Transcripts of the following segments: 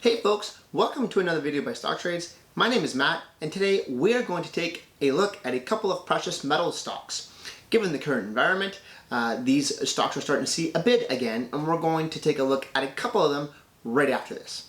Hey folks, welcome to another video by Stocktrades. My name is Matt, and today we are going to take a look at a couple of precious metal stocks. Given the current environment, these stocks are starting to see a bid again, and we're going to take a look at a couple of them right after this.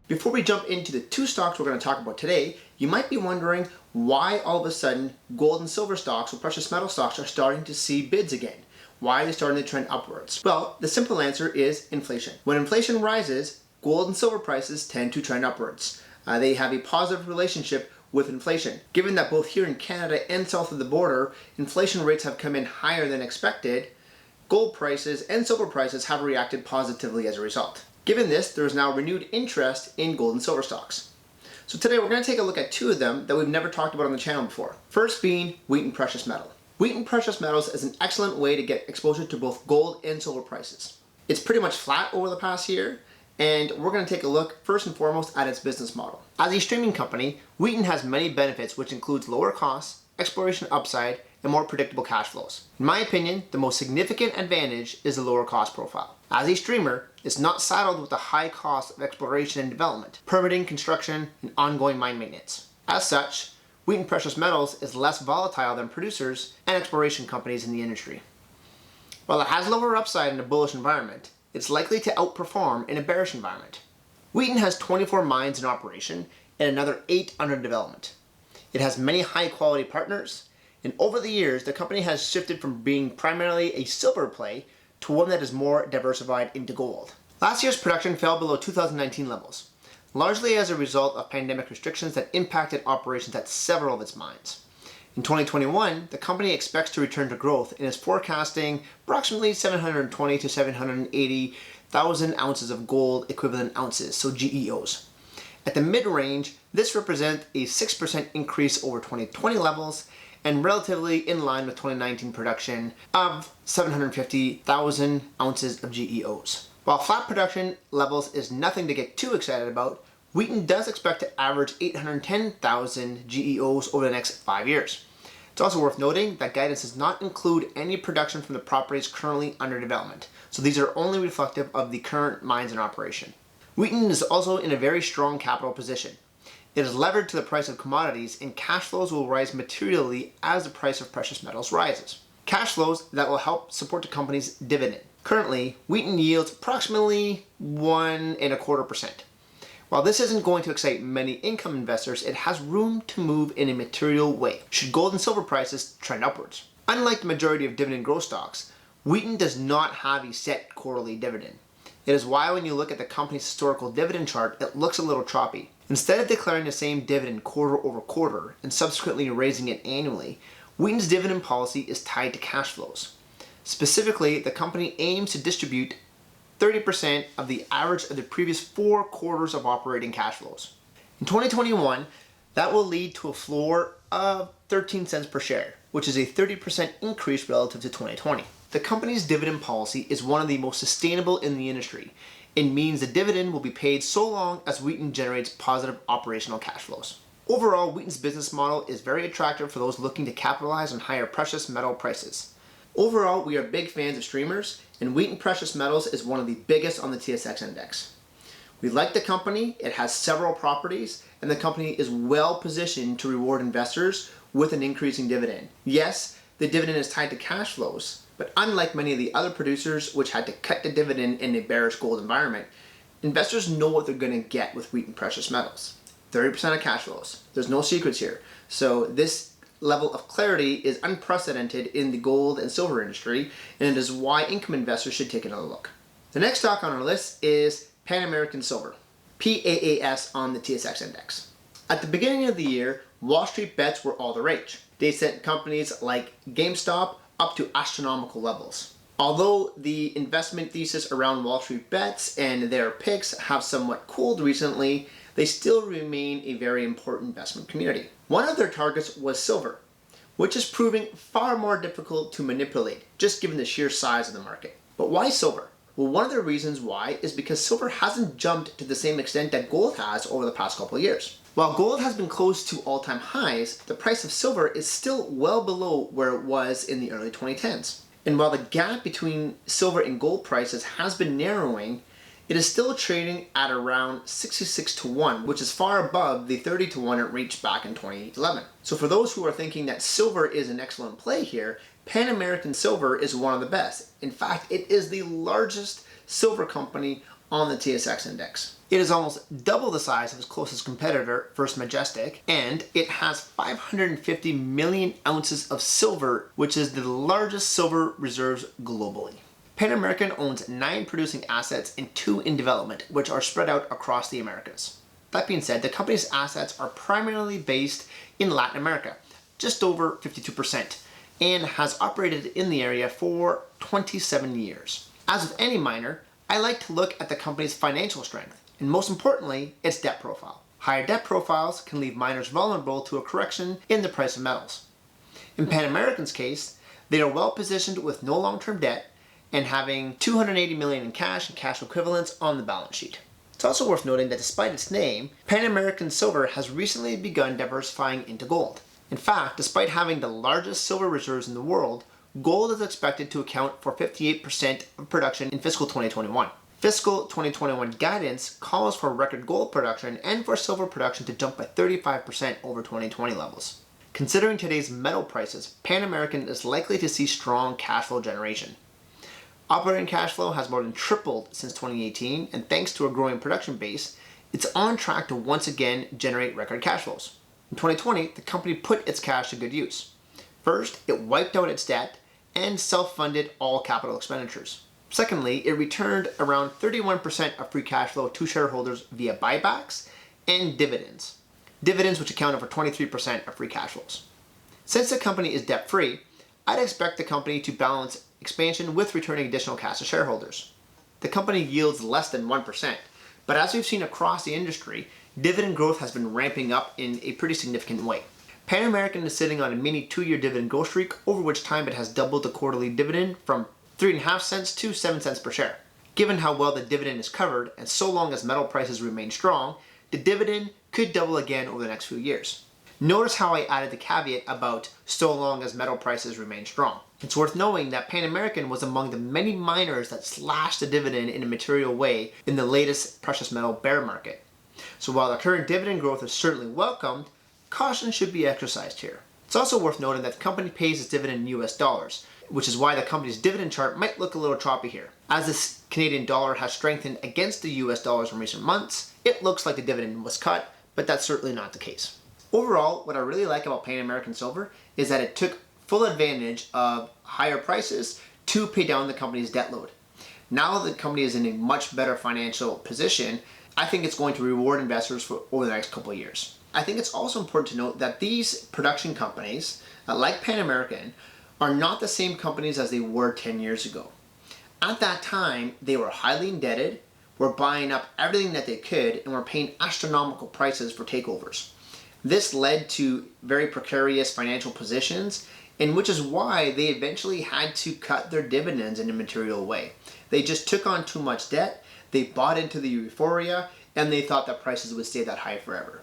Before we jump into the two stocks we're going to talk about today, you might be wondering why all of a sudden gold and silver stocks or precious metal stocks are starting to see bids again. Why are they starting to trend upwards? Well, the simple answer is inflation. When inflation rises, gold and silver prices tend to trend upwards. They have a positive relationship with inflation. Given that both here in Canada and south of the border, inflation rates have come in higher than expected, gold prices and silver prices have reacted positively as a result. Given this, there is now renewed interest in gold and silver stocks. So today we're going to take a look at two of them that we've never talked about on the channel before. First being Wheaton Precious Metal. Wheaton Precious Metals is an excellent way to get exposure to both gold and silver prices. It's pretty much flat over the past year, and we're going to take a look first and foremost at its business model. As a streaming company, Wheaton has many benefits, which includes lower costs, exploration upside, and more predictable cash flows. In my opinion, the most significant advantage is the lower cost profile. As a streamer, it's not saddled with the high cost of exploration and development, permitting, construction, and ongoing mine maintenance. As such, Wheaton Precious Metals is less volatile than producers and exploration companies in the industry. While it has lower upside in a bullish environment, it's likely to outperform in a bearish environment. Wheaton has 24 mines in operation and another 8 under development. It has many high quality partners, and over the years, the company has shifted from being primarily a silver play to one that is more diversified into gold. Last year's production fell below 2019 levels, largely as a result of pandemic restrictions that impacted operations at several of its mines. In 2021, the company expects to return to growth and is forecasting approximately 720 to 780,000 ounces of gold equivalent ounces, so GEOs. At the mid-range, this represents a 6% increase over 2020 levels and relatively in line with 2019 production of 750,000 ounces of GEOs. While flat production levels is nothing to get too excited about, Wheaton does expect to average 810,000 GEOs over the next 5 years. It's also worth noting that guidance does not include any production from the properties currently under development, so these are only reflective of the current mines in operation. Wheaton is also in a very strong capital position. It is levered to the price of commodities, and cash flows will rise materially as the price of precious metals rises. Cash flows that will help support the company's dividend. Currently, Wheaton yields approximately 1.25%. While this isn't going to excite many income investors, it has room to move in a material way should gold and silver prices trend upwards. Unlike the majority of dividend growth stocks, Wheaton does not have a set quarterly dividend. It is why when you look at the company's historical dividend chart, it looks a little choppy. Instead of declaring the same dividend quarter over quarter and subsequently raising it annually, Wheaton's dividend policy is tied to cash flows. Specifically, the company aims to distribute 30% of the average of the previous 4 quarters of operating cash flows. In 2021, that will lead to a floor of 13 cents per share, which is a 30% increase relative to 2020. The company's dividend policy is one of the most sustainable in the industry. It means the dividend will be paid so long as Wheaton generates positive operational cash flows. Overall, Wheaton's business model is very attractive for those looking to capitalize on higher precious metal prices. Overall, we are big fans of streamers, and Wheaton Precious Metals is one of the biggest on the TSX index. We like the company, it has several properties, and the company is well positioned to reward investors with an increasing dividend. Yes, the dividend is tied to cash flows, but unlike many of the other producers which had to cut the dividend in a bearish gold environment, investors know what they're going to get with Wheaton Precious Metals. 30% of cash flows. There's no secrets here. So this level of clarity is unprecedented in the gold and silver industry, and it is why income investors should take another look. The next stock on our list is Pan American Silver, PAAS on the TSX index. At the beginning of the year, Wall Street bets were all the rage. They sent companies like GameStop up to astronomical levels. Although the investment thesis around Wall Street bets and their picks have somewhat cooled recently, they still remain a very important investment community. One of their targets was silver, which is proving far more difficult to manipulate, just given the sheer size of the market. But why silver? Well, one of the reasons why is because silver hasn't jumped to the same extent that gold has over the past couple of years. While gold has been close to all-time highs, the price of silver is still well below where it was in the early 2010s. And while the gap between silver and gold prices has been narrowing, it is still trading at around 66 to 1, which is far above the 30 to 1 it reached back in 2011. So for those who are thinking that silver is an excellent play here, Pan American Silver is one of the best. In fact, it is the largest silver company on the TSX index. It is almost double the size of its closest competitor, First Majestic, and it has 550 million ounces of silver, which is the largest silver reserves globally. Pan American owns 9 producing assets and 2 in development, which are spread out across the Americas. That being said, the company's assets are primarily based in Latin America, just over 52%, and has operated in the area for 27 years. As with any miner, I like to look at the company's financial strength, and most importantly, its debt profile. Higher debt profiles can leave miners vulnerable to a correction in the price of metals. In Pan American's case, they are well positioned with no long-term debt and having $280 million in cash and cash equivalents on the balance sheet. It's also worth noting that despite its name, Pan American Silver has recently begun diversifying into gold. In fact, despite having the largest silver reserves in the world, gold is expected to account for 58% of production in fiscal 2021. Fiscal 2021 guidance calls for record gold production and for silver production to jump by 35% over 2020 levels. Considering today's metal prices, Pan American is likely to see strong cash flow generation. Operating cash flow has more than tripled since 2018, and thanks to a growing production base, it's on track to once again generate record cash flows. In 2020, the company put its cash to good use. First, it wiped out its debt and self-funded all capital expenditures. Secondly, it returned around 31% of free cash flow to shareholders via buybacks and dividends. Dividends which accounted for 23% of free cash flows. Since the company is debt-free, I'd expect the company to balance expansion with returning additional cash to shareholders. The company yields less than 1%, but as we've seen across the industry, dividend growth has been ramping up in a pretty significant way. Pan American is sitting on a mini 2-year dividend growth streak, over which time it has doubled the quarterly dividend from 3.5 cents to 7 cents per share. Given how well the dividend is covered, and so long as metal prices remain strong, the dividend could double again over the next few years. Notice how I added the caveat about so long as metal prices remain strong. It's worth knowing that Pan American was among the many miners that slashed the dividend in a material way in the latest precious metal bear market. So while the current dividend growth is certainly welcomed, caution should be exercised here. It's also worth noting that the company pays its dividend in US dollars, which is why the company's dividend chart might look a little choppy here. As the Canadian dollar has strengthened against the US dollars in recent months, it looks like the dividend was cut, but that's certainly not the case. Overall, what I really like about Pan American Silver is that it took full advantage of higher prices to pay down the company's debt load. Now that the company is in a much better financial position, I think it's going to reward investors for over the next couple of years. I think it's also important to note that these production companies, like Pan American, are not the same companies as they were 10 years ago. At that time, they were highly indebted, were buying up everything that they could, and were paying astronomical prices for takeovers. This led to very precarious financial positions, and which is why they eventually had to cut their dividends in a material way. They just took on too much debt, they bought into the euphoria, and they thought that prices would stay that high forever.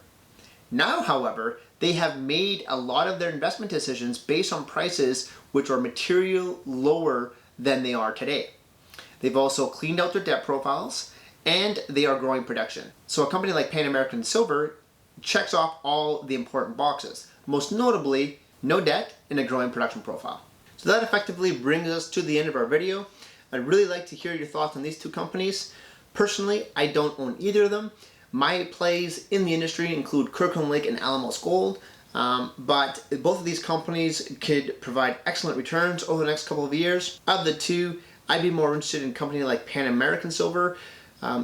Now, however, they have made a lot of their investment decisions based on prices which are materially lower than they are today. They've also cleaned out their debt profiles, and they are growing production. So a company like Pan American Silver checks off all the important boxes, most notably no debt and a growing production profile. So that effectively brings us to the end of our video. I'd really like to hear your thoughts on these two companies. Personally, I don't own either of them. My plays in the industry include Kirkland Lake and Alamos Gold, but both of these companies could provide excellent returns over the next couple of years. Of the two, I'd be more interested in a company like Pan American Silver.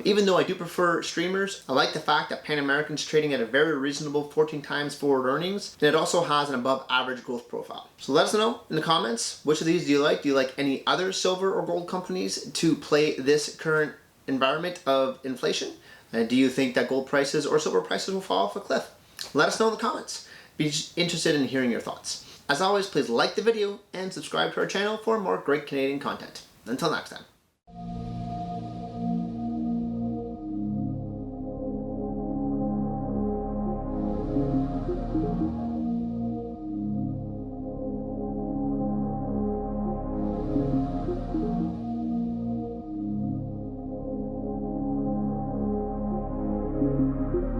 Even though I do prefer streamers, I like the fact that Pan American's trading at a very reasonable 14 times forward earnings, and it also has an above average growth profile. So let us know in the comments, which of these do you like? Do you like any other silver or gold companies to play this current environment of inflation? Do you think that gold prices or silver prices will fall off a cliff? Let us know in the comments. Be interested in hearing your thoughts. As always, please like the video and subscribe to our channel for more great Canadian content. Until next time.